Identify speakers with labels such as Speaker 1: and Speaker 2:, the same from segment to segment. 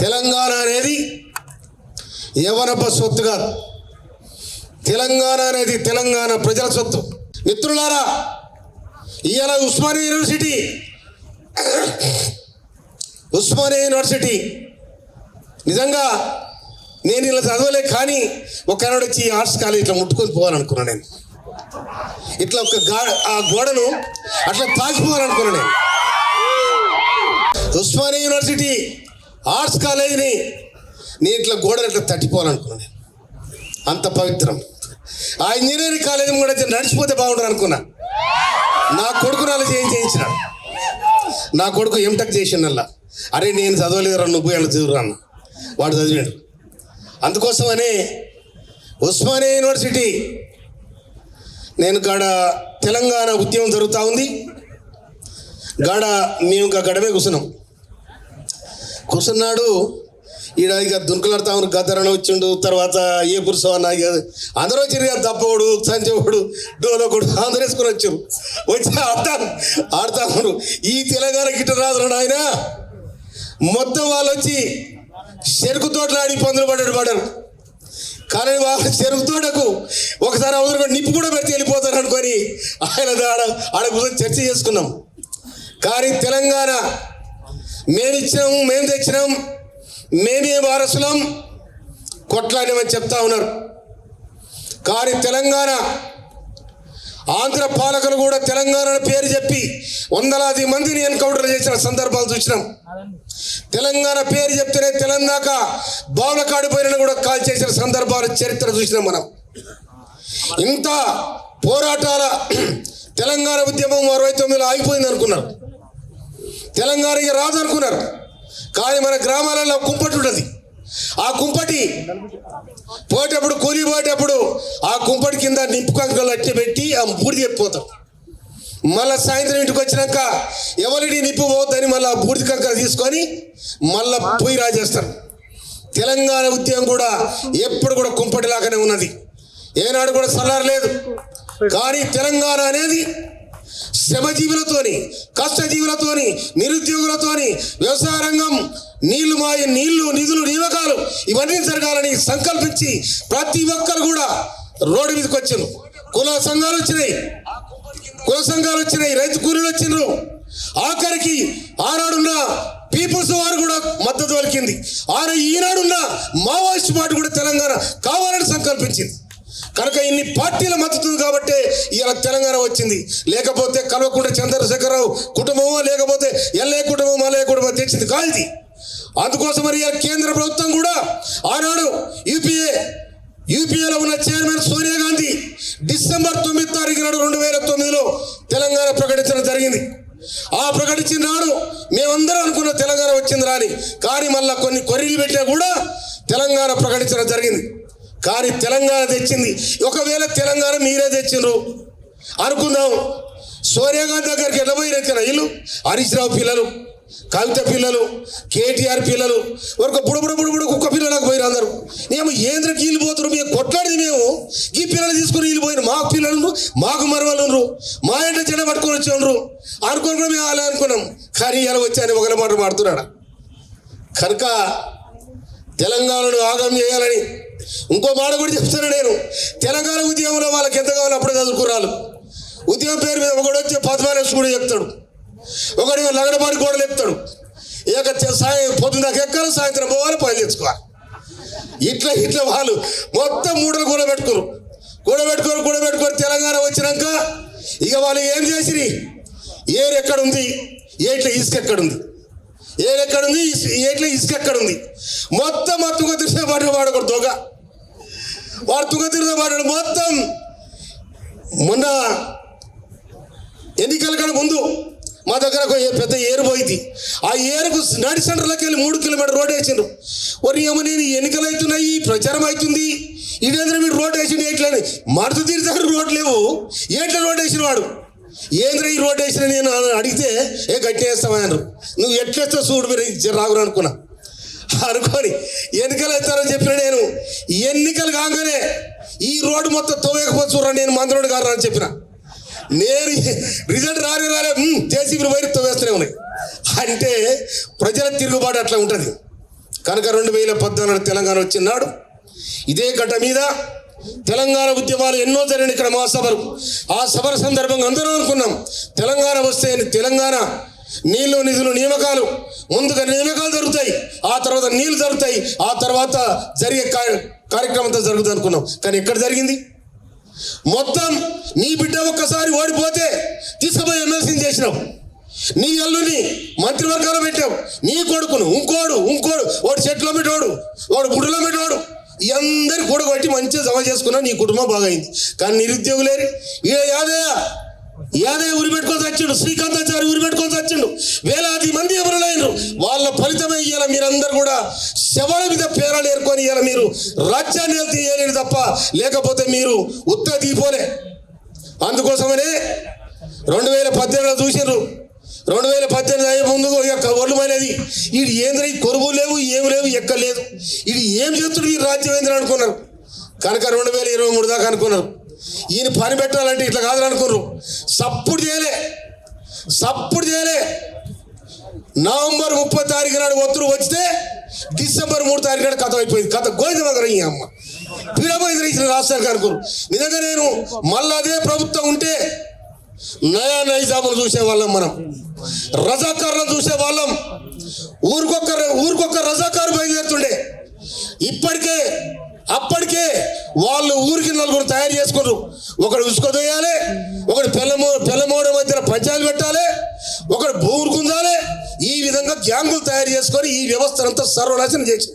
Speaker 1: తెలంగాణ అనేది ఎవరబ్బ సొత్తు కాదు. తెలంగాణ అనేది తెలంగాణ ప్రజల సొత్తు. మిత్రులారా, ఇవాళ ఉస్మానియా యూనివర్సిటీ నిజంగా నేను ఇలా చదవలే, కానీ ఒకనాడు వచ్చి ఆర్ట్స్ కాలేజ్ ఇట్లా ముట్టుకొని పోవాలనుకున్నాను. నేను ఇట్లా ఆ గోడను అట్లా తాకిపోవాలనుకున్నాను. నేను ఉస్మానియా యూనివర్సిటీ ఆర్ట్స్ కాలేజీని నేను ఇట్లా గోడను ఇట్లా తట్టిపోవాలనుకున్నాను. నేను అంత పవిత్రం. ఆ ఇంజనీరింగ్ కాలేజీ కూడా నడిచిపోతే బాగుంటుంది అనుకున్నా. నా కొడుకు నాలో చేయించినాడు. నా కొడుకు ఎంటెక్ చేసిండల్లా. అరే నేను చదవలేదురా, నువ్వు పోయి చదువురా అన్న. వాడు చదివాడు. అందుకోసమనే ఉస్మానియా యూనివర్సిటీ నేను గాడ తెలంగాణ ఉద్యమం జరుగుతూ ఉంది. మేము గడమే కూర్చున్నాడు. ఈడ ఇక దునుకులాడుతా ఉన్నారు. గద్దరని వచ్చిండు, తర్వాత ఏ పురుషం అన్న, అందరూ వచ్చి దప్పవుడు, సంజవుడు, డోలకుడు అందరూ వేసుకొని వచ్చారు. వచ్చి ఆడతారు. ఈ తెలంగాణ గిట్ట రాదు ఆయన. మొత్తం వాళ్ళు వచ్చి చెరుకు తోటలు ఆడి పందులు పడ్డారు. కానీ వాళ్ళ చెరుకు తోటకు ఒకసారి అవసరం నిప్పు కూడా పెడితే వెళ్ళిపోతారు అనుకొని ఆయన ఆడ కూర్చొని చర్చ చేసుకున్నాం. కానీ తెలంగాణ మేమిచ్చినాం, మేము తెచ్చినాం, మేమే వారసులం, కొట్లాడమని చెప్తా ఉన్నారు. కానీ తెలంగాణ ఆంధ్ర పాలకులు కూడా తెలంగాణ పేరు చెప్పి వందలాది మందిని ఎన్కౌంటర్ చేసిన సందర్భాలు చూసినాం. తెలంగాణ పేరు చెప్తేనే తెలంగాణ బావుల కాడిపోయిన కూడా కాల్ చేసిన సందర్భాలు చరిత్ర చూసినాం మనం. ఇంత పోరాటాల తెలంగాణ ఉద్యమం 69లో ఆగిపోయింది అనుకున్నారు. తెలంగాణ ఇక రాదు అనుకున్నారు. కానీ మన గ్రామాలలో కుంపటి ఉంటుంది. ఆ కుంపటి పోయేటప్పుడు, కూలి పోయేటప్పుడు ఆ కుంపటి కింద నిప్పు కంకలు అట్టి పెట్టి ఆ బూడిద చెప్పిపోతాం. మళ్ళీ సాయంత్రం ఇంటికి వచ్చినాక ఎవరిని నిప్పు పోద్దని మళ్ళీ ఆ బూడిద కంకలు తీసుకొని మళ్ళీ పొయ్యి రాజేస్తారు. తెలంగాణ ఉద్యమం కూడా ఎప్పుడు కూడా కుంపటిలాగానే ఉన్నది. ఏనాడు కూడా సల్లారలేదు. కానీ తెలంగాణ అనేది శ్రమజీవులతోని, కష్టజీవులతోని, నిరుద్యోగులతోని, వ్యవసాయ రంగం, నీళ్లు, నిధులు, నియామకాలు ఇవన్నీ జరగాలని సంకల్పించి ప్రతి ఒక్కరు కూడా రోడ్డు మీదకి వచ్చారు. కుల సంఘాలు వచ్చినాయి, రైతు కూలీలు వచ్చిండ్రు. ఆఖరికి ఆనాడున్న పీపుల్స్ వారు కూడా మద్దతు పలికింది. ఈనాడున్న మావోయిస్ట్ పార్టీ కూడా తెలంగాణ కావాలని సంకల్పించింది. కనుక ఇన్ని పార్టీల మద్దతు కాబట్టి ఇలా తెలంగాణ వచ్చింది. లేకపోతే కల్వకుంట్ల చంద్రశేఖరరావు కుటుంబమో, లేకపోతే ఎల్ఏ కుటుంబం, మల్లయ్య కుటుంబం తెచ్చింది కాదు. అందుకోసం మరి కేంద్ర ప్రభుత్వం కూడా ఆనాడు యూపీఏలో ఉన్న చైర్మన్ సోనియా గాంధీ డిసెంబర్ 9 తారీఖు నాడు 2009లో తెలంగాణ ప్రకటించడం జరిగింది. ఆ ప్రకటించిన నాడు మేమందరం అనుకున్న తెలంగాణ వచ్చింది రాని, కానీ మళ్ళీ కొన్ని కొర్రీలు పెట్టినా కూడా తెలంగాణ ప్రకటించడం జరిగింది. కానీ తెలంగాణ తెచ్చింది. ఒకవేళ తెలంగాణ మీరే తెచ్చిండ్రు అనుకుందాం, సోనియా గాంధీ దగ్గరికి ఎట్లా పోయి రెచ్చిన వీళ్ళు? హరీష్ రావు పిల్లలు, కవిత పిల్లలు, కేటీఆర్ పిల్లలు, ఒక బుడబుడు కుక్క పిల్లలకు పోయిన అందరూ. మేము ఏంద్రకి వీళ్ళు పోతున్నారు, మేము కొట్లాడింది మేము ఈ పిల్లలు తీసుకుని వీళ్ళు పోయిన మా పిల్లలు, మాకు మరవలు, మా ఇంట్లో జెండ పట్టుకొని వచ్చి అనుకుని కూడా మేము అలా అనుకున్నాం. కానీ ఇలా వచ్చాయని ఒకరి మాట మాడుతున్నాడు. కనుక తెలంగాణను ఆగం చేయాలని ఇంకో మాట కూడా చెప్తాను నేను. తెలంగాణ ఉద్యమంలో వాళ్ళకి ఎంత కావాలో అప్పుడే చదువుకున్నారు. ఉద్యమం పేరు మీద ఒకడు వచ్చి పద్మాలక్ష్మి కూడా చెప్తాడు, ఒకటి లగడపాటి గోడలు చెప్తాడు. పొద్దున్నదాకా ఎక్కాలి, సాయంత్రం పోవాలి, పని తెచ్చుకోవాలి. ఇట్లా వాళ్ళు మొత్తం మూడలు కూడబెట్టుకొని తెలంగాణ వచ్చినాక ఇక వాళ్ళు ఏం చేసిరి? ఏరు ఎక్కడుంది, ఏట్ల ఇసుక ఎక్కడుంది, ఏట్ల ఇసుక ఎక్కడుంది, మొత్తం ఆ తుంగతిరిసే పాటు వాడకూడదు దొంగ. వాడు తుంగతిరిసే పాడాడు మొత్తం. మొన్న ఎన్నికల కన్నా ముందు మా దగ్గర పెద్ద ఏరు పోయింది. ఆ ఏరుకు నడి సెంటర్లోకి వెళ్ళి 3 కిలోమీటర్ రోడ్ వేసిండ్రు. ఒరి ఏమో నేను ఎన్నికలు అవుతున్నాయి, ప్రచారం అవుతుంది, ఇదేంద్ర మీరు రోడ్ వేసిండు ఎట్లని మడత తీరుతాడు, రోడ్ లేవు, ఎట్లా రోడ్ వేసిన వాడు ఏంద్ర ఈ రోడ్ వేసిన నేను అడిగితే గట్టి వేస్తామన్నారు. నువ్వు ఎట్లేస్తావు చూడు మీరు రాగురు అనుకుని ఎన్నికలు అవుతారని చెప్పిన నేను. ఎన్నికలు కాగానే ఈ రోడ్డు మొత్తం తోవేకపోతే చూడరా నేను మంత్రుడు గారు అని చెప్పిన. నేను రిజల్ట్ రాలే జేసీబీలు వైరు తోవేస్తూనే ఉన్నాయి. అంటే ప్రజల తిరుగుబాటు అట్లా ఉంటుంది. కనుక 2014 తెలంగాణ వచ్చినాడు ఇదే గడ్డ మీద తెలంగాణ ఉద్యమాలు ఎన్నో జరిగిన ఇక్కడ మహాసభలు. ఆ సభల సందర్భంగా అందరూ అనుకున్నాం తెలంగాణ వస్తే తెలంగాణ నీళ్లు నిధులు నియామకాలు, ముందుగా నియామకాలు జరుగుతాయి, ఆ తర్వాత నీళ్లు జరుగుతాయి, ఆ తర్వాత జరిగే కార్యక్రమం అంతా జరుగుతుంది అనుకున్నాం. కానీ ఎక్కడ జరిగింది? మొత్తం నీ బిడ్డ ఒక్కసారి ఓడిపోతే తీసుకుపోయి ఎమ్మెల్సీని చేసినావు, నీ అల్లుని మంత్రివర్గాలు పెట్టావు, నీ కొడుకును ఇంకోడు వాడు చెట్లో పెట్టాడు, వాడు గుడిలో పెట్టాడు, ఈ అందరి కూడగొట్టి మంచిగా జమ చేసుకున్నావు, నీ కుటుంబం బాగైంది. కానీ నిరుద్యోగులేరు. యాదయ్య ఉరి పెట్టుకొని వచ్చిండు, శ్రీకాంతాచారి ఉరి పెట్టుకొని వచ్చిండు, వేలాది మంది ఎవరులైనరు. వాళ్ళ ఫలితమే ఇవాళ మీరందరూ కూడా శవాల మీద పేరాలు ఏరుకొని ఇవాళ మీరు రాజ్యాన్ని తీయలేరు తప్ప, లేకపోతే మీరు ఉత్త దీపోలే. అందుకోసమనే 2018 చూసినారు. 2018 అయ్యే ముందు ఒళ్ళు మైనది ఇది ఏంద్ర, కొరువులు లేవు, ఏమి లేవు, ఎక్కలేదు, ఇది ఏం చేస్తుడు ఈ రాజ్యం ఏంద్ర అనుకున్నారు. కనుక 2023 దాకా అనుకున్నారు. ఈయన పని పెట్టాలంటే ఇట్లా కాదని అనుకున్నారు. సప్పుడు చేయలే. నవంబర్ 30 తారీఖు నాడు ఒత్తుడు వచ్చితే డిసెంబర్ 3 తారీఖు నాడు కథ అయిపోయింది. కథ గోవిందమగర ఈ అమ్మ పీడపోయింది ఇచ్చిన రాష్ట్రానికి అనుకున్నారు. నిజంగా నేను మళ్ళీ అదే ప్రభుత్వం ఉంటే నయా నైజాములు చూసేవాళ్ళం, మనం రజాకారులను చూసేవాళ్ళం. ఊరికొక్క రజాకారు బయలుదేరుతుండే. అప్పటికే వాళ్ళు ఊరికి నలుగురు తయారు చేసుకున్నారు. ఒకడు ఉసుక దొయ్యాలి, ఒకడు పెళ్ళమోడ మధ్యన పంచాయతీలు పెట్టాలి, ఒకడు భూములు గుంజాలి. ఈ విధంగా గ్యాంగులు తయారు చేసుకొని ఈ వ్యవస్థనంతా సర్వనాశనం చేసి,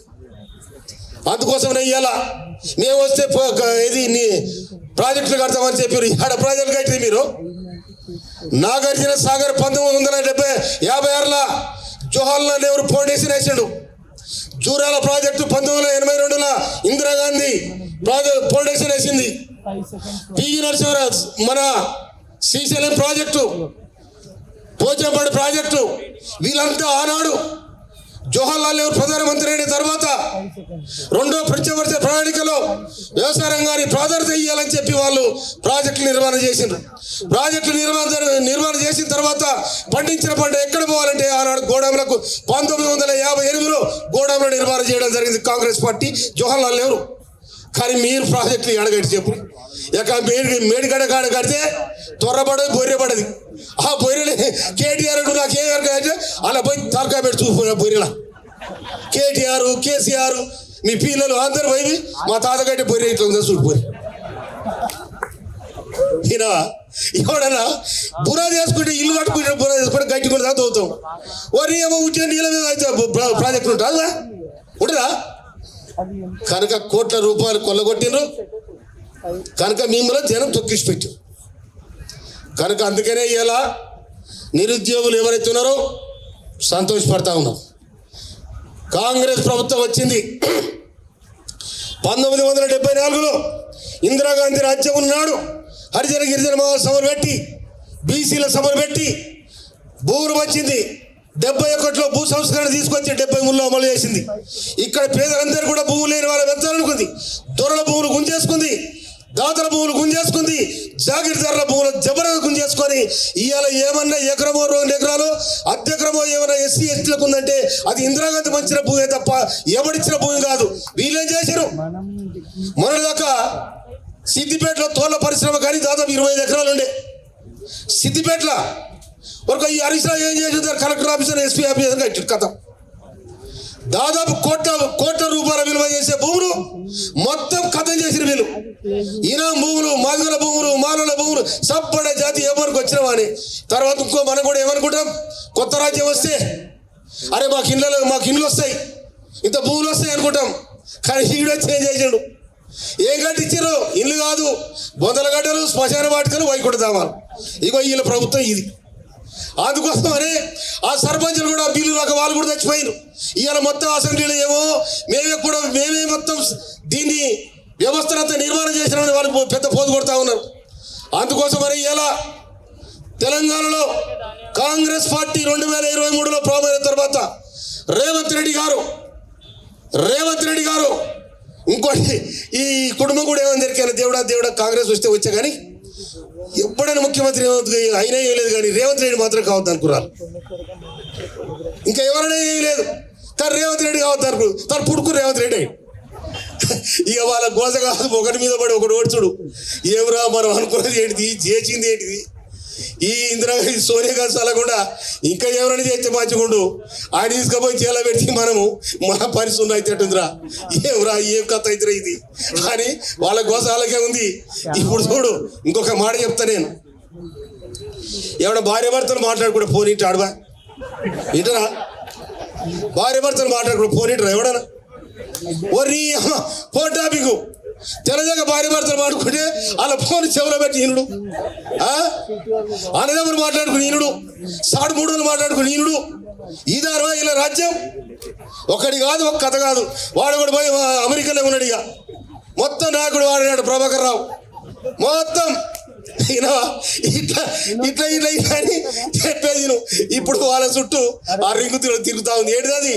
Speaker 1: అందుకోసం ఇవాళ మేము వస్తే ఇది ప్రాజెక్టులు కడతామని చెప్పారు. ఆడ ప్రాజెక్టులు కట్టింది మీరు. నాగార్జున సాగర్ 1956 జవహర్లాల్ నెహ్రూ ఫౌండేషన్ వేసాడు. జూరాల ప్రాజెక్టు 1982 ఇందిరాగాంధీ ఫౌండేషన్ వేసింది. పివి నరసింహరావు మన శ్రీశైలం ప్రాజెక్టు, పోచంపాడు ప్రాజెక్టు, వీళ్ళంతా ఆనాడు జవహర్లాల్ నెహ్రూ ప్రధానమంత్రి అయిన తర్వాత రెండో పంచవర్ష ప్రణాళికలో వ్యవసాయ రంగాన్ని ప్రాధాన్యత ఇవ్వాలని చెప్పి వాళ్ళు ప్రాజెక్టులు నిర్మాణం చేసిండ్రు. ప్రాజెక్టులు నిర్మాణం చేసిన తర్వాత పండించిన పంట ఎక్కడ పోవాలంటే ఆనాడు గోడాములకు 1958లో గోడాములు నిర్మాణం చేయడం జరిగింది కాంగ్రెస్ పార్టీ, జవహర్లాల్ నెహ్రూ. కానీ మీరు ప్రాజెక్టులు ఎడగట్టి చెప్పు, ఇక మేడిగడ కాడ కడితే త్వరపడదు, బొర్రెపడది. ఆ బొర్రెలు కేటీఆర్ నాకేమంటే అలా పోయి తలకాయ పెట్టి చూసుకున్నా బొర్రెల. కేటీఆర్, కేసీఆర్, మీ పిల్లలు అందరు పోయి మా తాత కట్టి బొర్రె ఇట్లా ఉందా చూడు బొర్రె. ఈయన ఎవడన్నా బురా చేసుకుంటే ఇల్లు కట్టుకుంటే బురా చేసుకుంటే గట్టి కూడా తవ్వుతాం. వరి ఏమో ఉట్టిన నీళ్ళ మీద ప్రాజెక్టు ఉంటుందా? ఉంటుందా? కనుక కోట్ల రూపాయలు కొల్లగొట్టినరు. కనుక మిమ్మల్ని జనం తొక్కిసి పెట్టారు. కనుక అందుకనే ఇలా నిరుద్యోగులు ఎవరైతే ఉన్నారో సంతోషపడతా ఉన్నాం. కాంగ్రెస్ ప్రభుత్వం వచ్చింది 1974లో ఇందిరాగాంధీ రాజ్యం ఉన్నాడు. హరిజన గిరిజన మహాసభలు పెట్టి, బీసీల సభలు పెట్టి భూములు వచ్చింది. 71లో భూ సంస్కరణ తీసుకొచ్చి 73లో అమలు చేసింది. ఇక్కడ పేదలందరూ కూడా భూములు లేని వాళ్ళ పెంచాలనుకుంది. దొరల భూములు గుంజేసుకుంది, దాతల భూములు గుంజేసుకుంది, జాగీర్దారుల భూములు జబర్గా గుంజేసుకొని ఇవాళ ఏమన్నా ఎకరమో 2 ఎకరాలు అర్ధెకరమో ఏమన్నా ఎస్సీ ఎస్టీలకు ఉందంటే అది ఇందిరాగాంధీ మంచిన భూమే తప్ప ఎవడిచ్చిన భూమి కాదు. వీళ్ళేం చేశారు? మొన్నటిదాకా సిద్దిపేటలో తోళ్ల పరిశ్రమ కానీ దాదాపు 25 ఎకరాలు ఉండే. సిద్దిపేటలో ఒక ఈ హరీశ్రావు ఏం చేసింది? కలెక్టర్ ఆఫీసర్, ఎస్పీ ఆఫీసర్ కట్టాడు. కథ దాదాపు కోట్ల రూపాయల విలువ చేసే భూములు మొత్తం కథం చేసిన వీళ్ళు. ఈనాం భూములు, మాదిగల భూములు, మాలల భూములు, సబ్బడ జాతి ఎవరికి వచ్చినామని. తర్వాత ఇంకో మనం కూడా ఏమనుకుంటాం, కొత్త రాజ్యం వస్తే అరే మాకు ఇండ్లు వస్తాయి, ఇంత భూములు వస్తాయి అనుకుంటాం. కానీ ఈడో చేంజ్ చేసాడు. ఏం కట్టించారు? ఇల్లు కాదు, బొందల గడ్డలు, శ్మశాన వాటికలు, వైకుంఠ ధామాలు. ఇగో వీళ్ళ ప్రభుత్వం ఇది. అందుకోసమని ఆ సర్పంచులు కూడా బిల్లు రాక వాళ్ళు కూడా చచ్చిపోయారు. ఇవాళ మొత్తం అసెంబ్లీలో ఏమో మేమే మొత్తం దీన్ని వ్యవస్థనంతా నిర్మాణం చేసినామని వాళ్ళు పెద్ద పోదు కొడతా ఉన్నారు. అందుకోసమని ఇలా తెలంగాణలో కాంగ్రెస్ పార్టీ 2023లో ప్రారంభమైన తర్వాత రేవంత్ రెడ్డి గారు ఇంకోటి ఈ కుటుంబం కూడా ఏమని జరిగాను, దేవుడా కాంగ్రెస్ వస్తే వచ్చా కానీ ఎప్పుడైనా ముఖ్యమంత్రి అయినా ఏం లేదు. కానీ రేవంత్ రెడ్డి మాత్రం కావద్దు అనుకున్నారు. ఇంకా ఎవరైనా ఏం లేదు. కానీ రేవంత్ రెడ్డి కావద్దు తను పుడుకు రేవంత్ రెడ్డి. ఇక వాళ్ళ గోస కాదు, ఒకటి మీద పడి ఒకటి ఓడ్చుడు. ఏమరా మనం అనుకున్నది ఏంటిది, చేసింది ఏంటిది? ఈ ఇందిరాగాంధీ సోనియా గాంధీ చల్లకుండా ఇంకా ఎవరైనా చేస్తే మంచిగుండు. ఆయన తీసుకుపోయి చేలా పెట్టి మనము మన పరిస్థితి అవుతుందిరా, ఏమరా ఏం కథ అవుతురా ఇది అని వాళ్ళ గోస వాళ్ళకే ఉంది. ఇప్పుడు చూడు ఇంకొక మాట చెప్తా నేను. ఏమన్నా భార్య భర్తలు మాట్లాడుకుంటే ఫోన్ ఇంటి ఆడవా ఇంటరా? భార్య భర్తలు మాట్లాడుకుంటే ఫోన్ ఇంటరా ఎవడన్నా? ఒరి ఫోన్ టాపిక్ తెల్లదాకా భార్య భర్తలు మాట్లాడుకుంటే వాళ్ళ ఫోన్ చెవులో పెట్టి ఈనుడు, అన్నదమ్ములు మాట్లాడుకుని ఈనుడు, సాడు మూడులు మాట్లాడుకుని ఈనుడు. ఇదారవా ఇలా రాజ్యం? ఒకటి కాదు, ఒక కథ కాదు. వాడు కూడా పోయి అమెరికాలో ఉన్నాడు. ఇక మొత్తం నాయకుడు వాడినాడు ప్రభాకర్ రావు. మొత్తం ఇట్లా ఇట్లా ఇట్లా ఇట్లా అని చెప్పేది. ఇప్పుడు వాళ్ళ చుట్టూ ఆ రింగు తిరుగుతా ఉంది. ఏంటిది అది?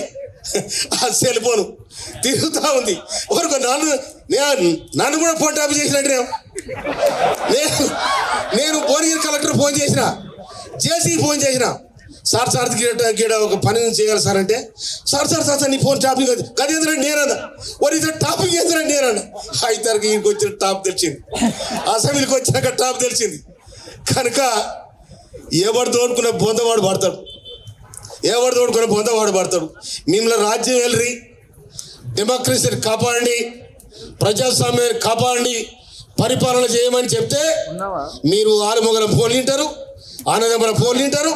Speaker 1: ఆ సెల్ ఫోను తిరుగుతూ ఉంది. వరకు నన్ను కూడా ఫోన్ టాప్ చేసినట్టు నేను భువనగిరి కలెక్టర్ ఫోన్ చేసి ఫోన్ చేసిన, సార్ గీడ ఒక పని చేయాలి సార్ అంటే, సార్ నీ ఫోన్ టాపిక్ అది ఎందుకంటే నేనన్నా, మరి ఇతర టాపిక్ ఎందుకంటే నేనన్నా. ఐదారికి ఇంటికి వచ్చిన టాప్ తెలిసింది, అసెంబ్లీకి వచ్చినాక టాప్ తెలిసింది. కనుక ఎవరు తోడుకున్న బొందవాడు పడతాడు, ఎవరు తోడుకున్న బొందవాడు పడతాడు. మిమ్మల్ని రాజ్యం వెళ్ళి డెమోక్రసీని కాపాడండి, ప్రజాస్వామ్యాన్ని కాపాడండి, పరిపాలన చేయమని చెప్తే మీరు ఆలుమొగల ఫోన్లు వింటారు, ఆనందముల ఫోన్లు వింటారు.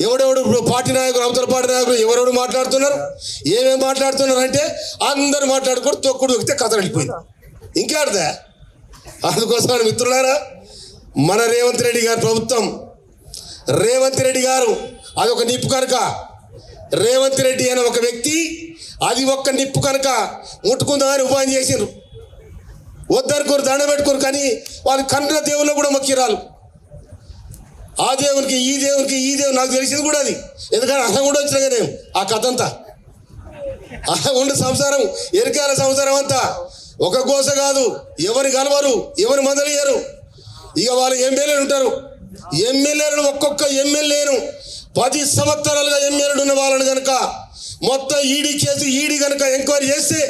Speaker 1: ఎవడెవడు పార్టీ నాయకులు, అవతల పార్టీ నాయకులు ఎవరెవడు మాట్లాడుతున్నారు, ఏమేమి మాట్లాడుతున్నారు అంటే అందరు మాట్లాడుకుంటూ తొక్కుడు ఎక్కితే కథ వెళ్ళిపోయింది. ఇంకేడదా? అందుకోసం మిత్రులారా, మన రేవంత్ రెడ్డి గారి ప్రభుత్వం, రేవంత్ రెడ్డి గారు అదొక నిప్పు కనుక. రేవంత్ రెడ్డి అనే ఒక వ్యక్తి అది ఒక్క నిప్పు కనుక ముట్టుకుందామని ఉపాయం చేసిండ్రు. వద్దరుకోరు, దండ పెట్టుకోరు, కానీ వాళ్ళు కన్న దేవుళ్ళు కూడా మొక్కిరాలు. ఆ దేవునికి ఈ దేవునికి నాకు తెలిసింది కూడా అది. ఎందుకంటే అలా కూడా వచ్చినా నేను ఆ కథ అంతా అలా ఉండే సంసారం, ఎరికాల సంసారం అంతా ఒక గోస కాదు. ఎవరు కలవరు, ఎవరు మొదలయ్యారు. ఇక వాళ్ళు ఎమ్మెల్యేలు ఉంటారు. ఎమ్మెల్యేలను ఒక్కొక్క ఎమ్మెల్యేను 10 సంవత్సరాలుగా ఎమ్మెల్యేలు ఉన్న వాళ్ళని కనుక మొత్తం ఈడీ కనుక ఎంక్వైరీ చేస్తే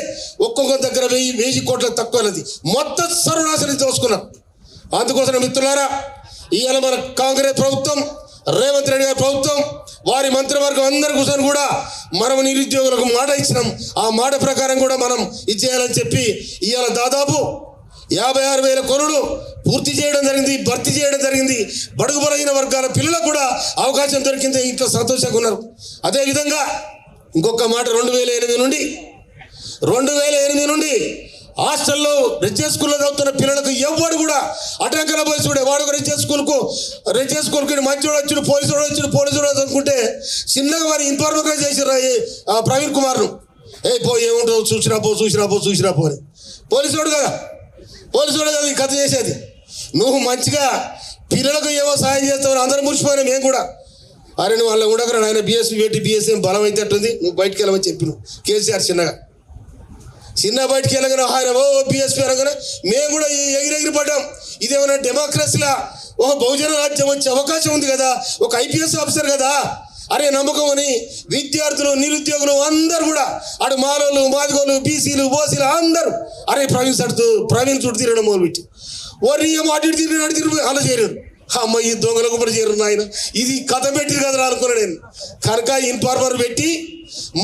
Speaker 1: ఒక్కొక్క దగ్గర 1000 కోట్లకు తక్కువది. మొత్తం సర్వనాశనం దోసుకున్నారు. అందుకోసం మిత్రులారా, ఇవాళ మన కాంగ్రెస్ ప్రభుత్వం, రేవంత్ రెడ్డి గారి ప్రభుత్వం, వారి మంత్రివర్గం అందరి కూర్చొని కూడా మనం నిరుద్యోగులకు మాట ఇచ్చినాం. ఆ మాట ప్రకారం కూడా మనం ఇచ్చేయాలని చెప్పి ఇవాళ దాదాపు 56,000 కొనులు పూర్తి చేయడం జరిగింది, భర్తీ చేయడం జరిగింది. బడుగు బలహీన వర్గాల పిల్లలకు కూడా అవకాశం దొరికింది, ఇంట్లో సంతోషంగా ఉన్నారు. అదేవిధంగా ఇంకొక మాట, 2008 నుండి హాస్టల్లో రెజ్జే స్కూల్లో చదువుతున్న పిల్లలకు ఎవ్వడు కూడా అటంకల పోయి చూడే, వాడు ఒక రెజ్జే స్కూల్కి మంచోడు వచ్చాడు, పోలీసు అనుకుంటే చిన్నగా వారి ఇన్ఫార్మర్గా చేసారు ప్రవీణ్ కుమార్ను. ఏముంటుందో చూసినా పో అని. పోలీసుడు కదా ఈ కథ చేసేది. నువ్వు మంచిగా పిల్లలకు ఏమో సాయం చేస్తావు, అందరూ మురిసిపోయినా మేము కూడా. అరే నువ్వు వాళ్ళ ఉండకరా ఆయన బీఎస్పీ పెట్టి బీఎస్ఎం బలం అయితే అట్టుంది, నువ్వు బయటికి వెళ్ళమని చెప్పిను. కేసీఆర్ చిన్న బయటికి వెళ్ళగానే ఆయన బీఎస్పీ అనగానే మేము కూడా ఎగిరెగిరి పడ్డాం. ఇదేమన్నా డెమోక్రసీలా ఒక బహుజన రాజ్యం వచ్చే అవకాశం ఉంది కదా, ఒక ఐపీఎస్ ఆఫీసర్ కదా, అరే నమ్మకం అని విద్యార్థులు, నిరుద్యోగులు అందరు కూడా అటు మాలోళ్ళు, మాదిగోళ్ళు, బీసీలు, ఓసీలు అందరూ అరే ప్రవీణ్ చుట్టూ తిరగడం మొదలుపెట్టి వారి అటు తిరిగి అలా చేరారు. అమ్మ ఈ దొంగలకు కూడా చేరు ఆయన, ఇది కథ పెట్టిరు కదా అనుకున్నాను నేను. కనుక ఇన్ఫార్మర్ పెట్టి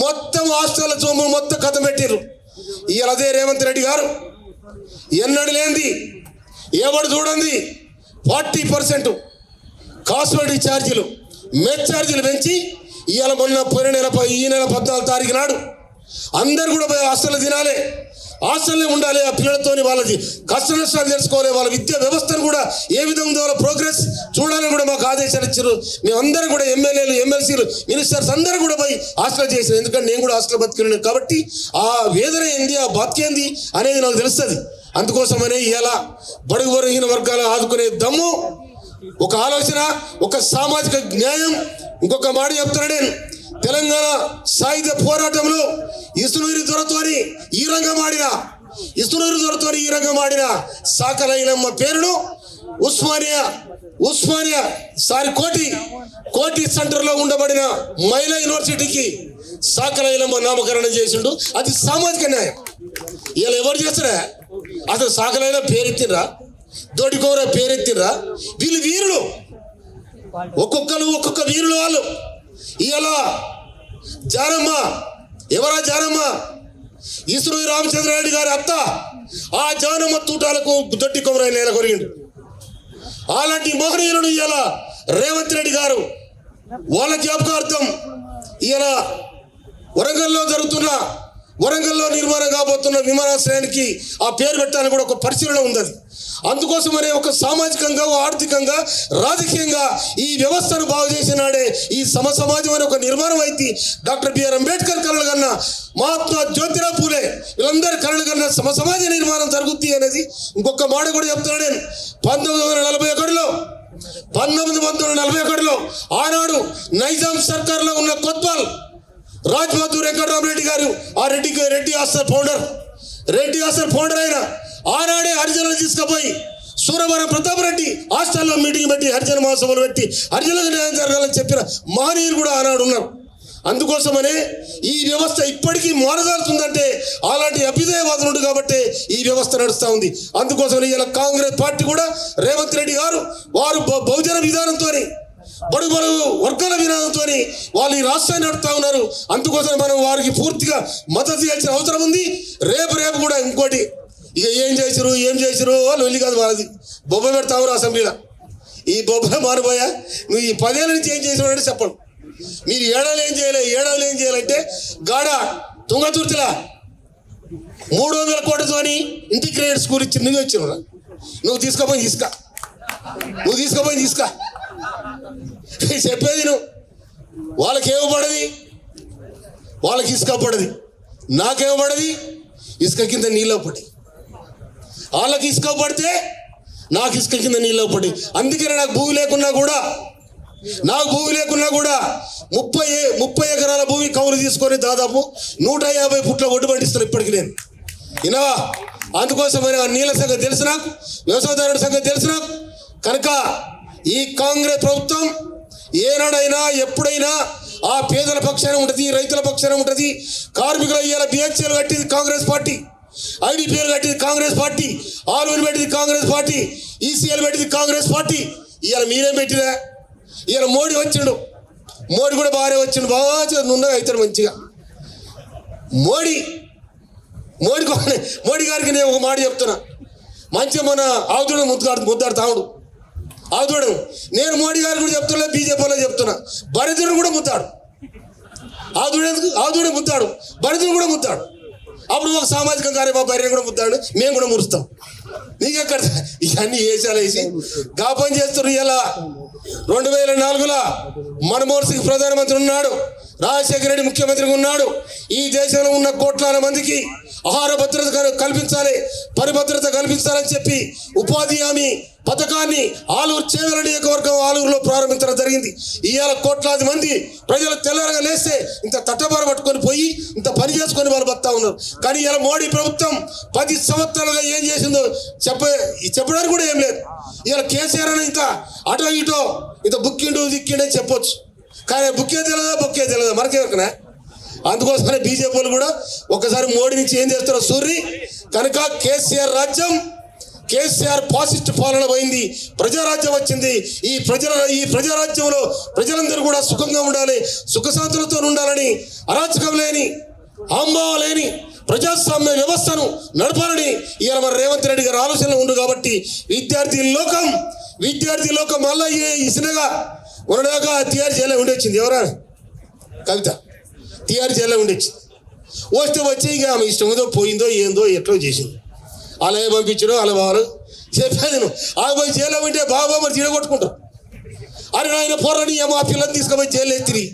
Speaker 1: మొత్తం హాస్టల్ సొమ్ము మొత్తం కథ పెట్టారు. ఇవాళ అదే రేవంత్ రెడ్డి గారు ఎన్నడు లేనిది ఎవడు చూడండి 40% కాస్మెటిక్ ఛార్జీలు, మెస్ ఛార్జీలు పెంచి ఇవాళ ఈ నెల 14 తారీఖు నాడు అందరు కూడా పోయి హాస్టల్లో తినాలి, హాస్టల్లో ఉండాలి. ఆ పిల్లలతో వాళ్ళకి కష్ట నష్టాలు తెలుసుకోవాలి, వాళ్ళ విద్యా వ్యవస్థను కూడా ఏ విధంగా వాళ్ళ ప్రోగ్రెస్ చూడాలని కూడా మాకు ఆదేశాలు ఇచ్చారు. మేమందరం కూడా ఎమ్మెల్యేలు, ఎమ్మెల్సీలు, మినిస్టర్స్ అందరూ కూడా పోయి హాస్టల్ చేసాం. ఎందుకంటే నేను కూడా హాస్టల్ బతికినాను కాబట్టి ఆ వేదన ఏంది, ఆ బతికేంది అనేది నాకు తెలుస్తుంది. అందుకోసమనే ఇలా బడుగు బలహీన వర్గాలు ఆదుకునే దమ్ము, ఒక ఆలోచన, ఒక సామాజిక న్యాయం. ఇంకొక మాట చెప్తున్నాను నేను, తెలంగాణ సాయుధ పోరాటంలో ఇసునూరి దొరతోని ఈ రంగం ఆడిన సాకలైనమ్మ పేరును ఉస్మానియా కోటి సెంటర్లో ఉండబడిన మహిళా యూనివర్సిటీకి సాకలైలమ్మ నామకరణం చేసిండు. అది సామాజిక న్యాయం. ఇలా ఎవరు చేస్తారా? అసలు సాకలైన పేరెత్తిర్రా, దోటికోర పేరెత్తిర్రా. వీళ్ళు వీరులు, ఒక్కొక్క వీరులు వాళ్ళు. ఇలా జానమ్మ, ఎవరా జానమ్మ? ఈశ్వరు రామచంద్రారెడ్డి గారి అత్త. ఆ జానమ్మ తూటాలకు దొడ్డి కొమరాయి నేల కొరిగిండు. అలాంటి మహనీయులను ఇలా రేవంత్ రెడ్డి గారు వాళ్ళ జ్ఞాపకార్థం ఇలా వరంగల్లో నిర్మాణం కాబోతున్న విమానాశ్రయానికి ఆ పేరు పెట్టాలని కూడా ఒక పరిశీలన ఉంది. అందుకోసమనే ఒక సామాజికంగా, ఆర్థికంగా, రాజకీయంగా ఈ వ్యవస్థను బాగు చేసినాడే ఈ సమాజం అనే ఒక నిర్మాణం అయితే డాక్టర్ బిఆర్ అంబేద్కర్ కలలు కన్నా, మహాత్మా జ్యోతిరావు పూలే వీళ్ళందరి కలలు కన్నా సమాజ నిర్మాణం జరుగుతుంది అనేది ఇంకొక మాట కూడా చెప్తున్నాను నేను. 1941లో ఆనాడు నైజాం సర్కార్లో ఉన్న కొత్వాల్ రాజ్ బహదూర్ వెంకటరామరెడ్డి గారు, ఆ రెడ్డి హాస్టల్ ఫౌండర్ అయిన ఆనాడే హరిజనులు తీసుకుపోయి సూరవరం ప్రతాప్ రెడ్డి హాస్టల్లో మీటింగ్ పెట్టి హరిజన మహాసభలు పెట్టి హరిజనులకు న్యాయం జరగాలని చెప్పిన మహనీయులు కూడా ఆనాడు ఉన్నారు. అందుకోసమనే ఈ వ్యవస్థ ఇప్పటికీ మారదాల్సిందంటే అలాంటి అభ్యుదయవాదుడు కాబట్టి ఈ వ్యవస్థ నడుస్తూ ఉంది. అందుకోసమని ఇలా కాంగ్రెస్ పార్టీ కూడా రేవంత్ రెడ్డి గారు వారు బహుజన విధానంతో, బడుగు వర్గాల విధానంతో వాళ్ళు ఈ రాష్ట్రాన్ని నడుపుతా ఉన్నారు. అందుకోసం మనం వారికి పూర్తిగా మద్దతు ఇవ్వాల్సిన అవసరం ఉంది. రేపు కూడా ఇంకోటి ఇక ఏం చేసిరు వాళ్ళు వెళ్ళి కాదు వాళ్ళది బొబ్బ పెడతావు అసెంబ్లీలో. ఈ బొబ్బ మారిపోయా నువ్వు ఈ 10 ఏళ్ళ నుంచి ఏం చేసినావు చెప్పండి. మీరు ఏడాది ఏం చేయాలంటే గాడ తుంగతుర్తిలా 300 కోట్లతోని ఇంటిగ్రేటెడ్ స్కూల్ ఇచ్చి నువ్వు వచ్చిన నువ్వు తీసుకుపోయి చెప్పేది నువ్వు. వాళ్ళకేమపడది, వాళ్ళకి ఇసుక పడది, నాకేమపడది, ఇసుక కింద నీళ్ళు పడి. వాళ్ళకి ఇసుక పడితే నాకు ఇసుక కింద నీళ్ళు పడి. అందుకనే నాకు భూమి లేకున్నా కూడా 30 ఎకరాల భూమి కౌలు తీసుకొని దాదాపు 150 ఫుట్ల ఒడ్డు పండిస్తాను ఇప్పటికి నేను. వినవా? అందుకోసమైన నీళ్ళ సంగతి తెలుసు నాకు, వ్యవసాయదారుడి సంగతి తెలుసు నాకు. కనుక ఈ కాంగ్రెస్ ప్రభుత్వం ఏనాడైనా ఎప్పుడైనా ఆ పేదల పక్షాన ఉంటుంది, రైతుల పక్షాన ఉంటుంది. కార్మికుల ఇవాళ బిహెచ్ఎల్ కట్టింది కాంగ్రెస్ పార్టీ, ఐడిపిఎల్ కట్టింది కాంగ్రెస్ పార్టీ, ఆర్వీలు పెట్టింది కాంగ్రెస్ పార్టీ, ఈసీఎల్ పెట్టింది కాంగ్రెస్ పార్టీ. ఇవాళ మీరేం పెట్టినా? ఇవాళ మోడీ వచ్చిండు, మోడీ కూడా బాగానే వచ్చిండు, బాగా నున్నగా అవుతాడు మంచిగా. మోడీ గారికి నేను ఒక మాట చెప్తున్నా. మంచిగా మన ఆవుతుడు ముద్దాడు ఆవుతుడు. నేను మోడీ గారికి కూడా చెప్తున్నా, బీజేపీలో చెప్తున్నా, బరిద్రుడు కూడా ముద్దాడు. ఆవుతుడే ముద్దాడు, బరిద్రుడు కూడా ముద్దాడు. అప్పుడు ఒక సామాజిక కార్య మా భార్యను కూడా ముద్దాడు, మేము కూడా మురుస్తాం. నీకెక్కడ ఇవన్నీ వేసి గా పని చేస్తున్నారు. ఇలా 2004లో మన్మోహన్ సింగ్ ప్రధానమంత్రి ఉన్నాడు, రాజశేఖర రెడ్డి ముఖ్యమంత్రిగా ఉన్నాడు. ఈ దేశంలో ఉన్న కోట్లాల మందికి ఆహార భద్రత కల్పించాలి, పరిభద్రత కల్పించాలని చెప్పి ఉపాధి హామీ పథకాన్ని ఆలూరు చేవెళ్ల నియోజకవర్గం ఆలూరులో ప్రారంభించడం జరిగింది. ఇవాళ కోట్లాది మంది ప్రజలు తెల్లరగా లేస్తే ఇంత తట్టబార పట్టుకొని పోయి ఇంత పని చేసుకొని వాళ్ళు బతా ఉన్నారు. కానీ ఇలా మోడీ ప్రభుత్వం 10 సంవత్సరాలుగా ఏం చేసిందో చెప్పడానికి కూడా ఏం లేదు. ఇలా కేసీఆర్ అని ఇంకా అటో ఇటో ఇంత బుక్కిండు దిక్కిండని చెప్పొచ్చు, కానీ బొక్కే తెలియదా మనకేమన్నా. అందుకోసమే బీజేపీ వాళ్ళు కూడా ఒకసారి మోడీ నుంచి ఏం చేస్తారో సూర్రి. కనుక కేసీఆర్ ఫాసిస్ట్ పాలన పోయింది, ప్రజారాజ్యం వచ్చింది. ఈ ప్రజారాజ్యంలో ప్రజలందరూ కూడా సుఖంగా ఉండాలి, సుఖశాంతులతో ఉండాలని, అరాచకం లేని, ఆంబావ లేని ప్రజాస్వామ్య వ్యవస్థను నడపాలని ఇవాళ మన రేవంత్ రెడ్డి గారు ఆలోచనలు ఉండు. కాబట్టి విద్యార్థి లోకం మళ్ళీ ఇసినగా ఉన్నదాకా టీఆర్ జైల్లో ఉండొచ్చింది. ఎవరా కవిత టీఆర్ జైల్లో ఉండొచ్చింది. వచ్చి ఇక ఆమె ఇష్టం ఏదో పోయిందో ఏందో ఎట్లో చేసింది. అలా ఏ పంపించారో అలా బాగా చెప్పేది నువ్వు. ఆ పోయి జైల్లో ఉంటే బాబా మరి తిరగొట్టుకుంటారు. అరే ఆయన పోరాని ఆ పిల్లల్ని తీసుకుపోయి జైలు ఎత్తిరి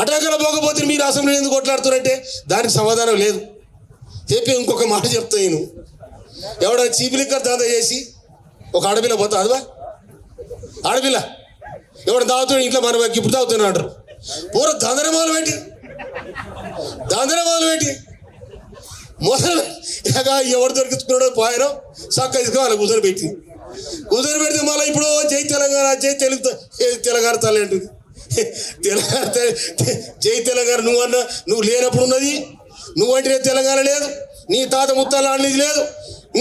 Speaker 1: అటాకల పోకపోతే మీరు అసెంబ్లీ ఎందుకు కొట్లాడుతారంటే దానికి సమాధానం లేదు. చెప్పి ఇంకొక మాట చెప్తా నేను. ఎవడైనా చీప్ లిక్కర్ దందా చేసి ఒక ఆడపిల్ల పోతా అదివా ఆడపిల్ల ఎవడు తాగుతాడు ఇంట్లో మనం ఇప్పుడు తాగుతున్నా అంటారు. పూర దందనమాలు పెట్టి మొదలు ఇక ఎవరు దొరికించుకున్నాడో పోయారో చక్క ఇసుక వాళ్ళ కూర్చొని పెడితే మళ్ళీ ఇప్పుడు జై తెలంగాణ తల్లి అంటుంది. తెలంగాణ జై తెలంగాణ నువ్వన్నా నువ్వు లేనప్పుడు ఉన్నది, నువ్వంటే తెలంగాణ లేదు, నీ తాత ముత్తాల అనేది లేదు.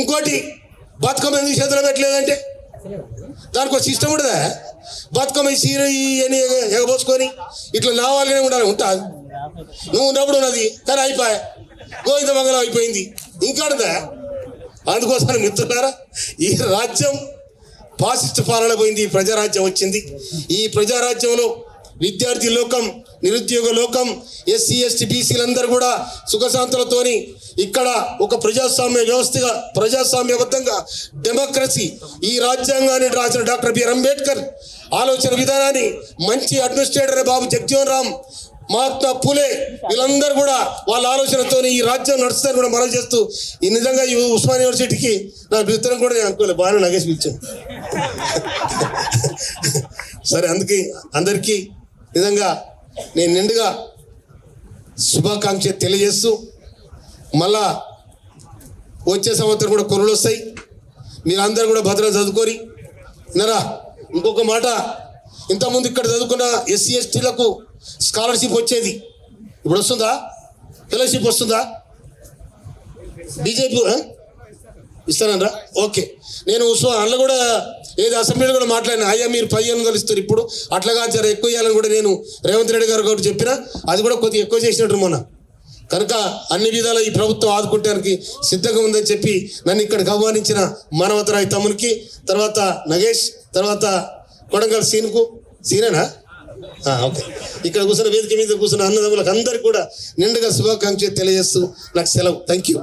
Speaker 1: ఇంకోటి బతుకమ్మ ఎందుకు చేతిలో పెట్టలేదంటే దానికి ఒక సిస్టమ్ ఉండదా? బతుకమ్మ సీర అని ఎగబోసుకొని ఇట్లా నా వాళ్ళనే ఉండాలి, ఉంటుంది. నువ్వు ఉన్నప్పుడు ఉన్నది కానీ అయిపోయా, గోవింద మంగళం అయిపోయింది, ఇంకా ఉందా? అందుకోసం మిత్రులారా, ఈ రాజ్యం ఫాసిస్ట్ పాలన పోయింది, ఈ ప్రజారాజ్యం వచ్చింది. ఈ ప్రజారాజ్యంలో విద్యార్థి లోకం, నిరుద్యోగ లోకం, ఎస్సీ ఎస్టీ బీసీలందరూ కూడా సుఖశాంతులతోని ఇక్కడ ఒక ప్రజాస్వామ్య వ్యవస్థగా, ప్రజాస్వామ్యబద్ధంగా డెమోక్రసీ, ఈ రాజ్యాంగాన్ని రాసిన డాక్టర్ బిఆర్ అంబేద్కర్ ఆలోచన విధానాన్ని, మంచి అడ్మినిస్ట్రేటర్ బాబు జగజ్జీవన్ రామ్, మహాత్మా పూలే, వీళ్ళందరూ కూడా వాళ్ళ ఆలోచనతో ఈ రాజ్యం నడుస్తుందని కూడా మనం చేస్తూ, ఈ నిజంగా ఈ ఉస్మానియా యూనివర్సిటీకి నా పిలుస్తాను కూడా నేను అనుకోలేదు, బాగానే నగేసి పిలిచాను. సరే, అందుకే అందరికీ నిజంగా నేను నిండుగా శుభాకాంక్ష తెలియజేస్తూ, మళ్ళా వచ్చే సంవత్సరం కూడా కొనులు వస్తాయి, మీరందరూ కూడా భద్రత చదువుకొని వినరా. ఇంకొక మాట, ఇంతకుముందు ఇక్కడ చదువుకున్న ఎస్సీ ఎస్టీలకు స్కాలర్షిప్ వచ్చేది, ఇప్పుడు వస్తుందా? ఫెలోషిప్ వస్తుందా? బీజేపీ ఇస్తానరా? ఓకే. నేను అందులో కూడా ఏది అసెంబ్లీలో కూడా మాట్లాడినా, అయ్యా మీరు 1500 ఇస్తారు ఇప్పుడు, అట్లాగా జర ఎక్కువ ఇవ్వాలని కూడా నేను రేవంత్ రెడ్డి గారు కూడా చెప్పినా, అది కూడా కొద్దిగా ఎక్కువ చేసినట్టు మొన్న. కనుక అన్ని విధాల ఈ ప్రభుత్వం ఆదుకుంటానికి సిద్ధంగా ఉందని చెప్పి నన్ను ఇక్కడికి ఆహ్వానించిన మానవతరాయ్ తమ్మునికి, తర్వాత నగేష్, తర్వాత కొడంగల్ సీనేనా ఓకే, ఇక్కడ కూర్చున్న వేదిక మీద కూర్చున్న అన్నదమ్ములకు అందరికీ కూడా నిండుగా శుభాకాంక్షలు తెలియజేస్తూ నాకు సెలవు. Thank you.